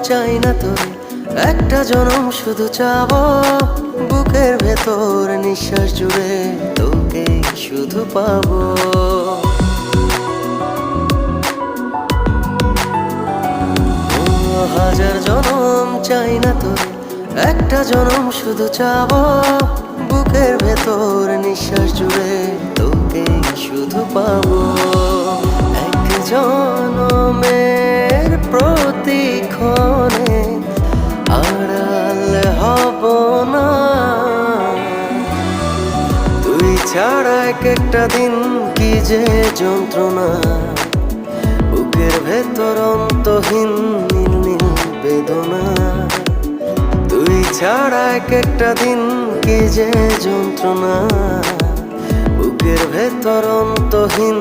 চাই না তোরে, একটা জনম শুধু চাবো। বুকের ভেতর নিঃশ্বাস জুড়ে তোকে শুধু পাবো। হাজার জনম চাই না তোরে, একটা জনম শুধু চাবো। বুকের ভেতর নিঃশ্বাস জুড়ে তোকে শুধু পাবো। এক জনমের প্রতিক্ষণে আড়াল হব না। তুই ছাড়া এক একটা দিন কি যে যন্ত্রণা। বুকের ভেতর অন্তহীন নীল নীল বেদনা। তুই ছাড়া এক একটা দিন কি যে যন্ত্রণা। বুকের ভেতর অন্তহীন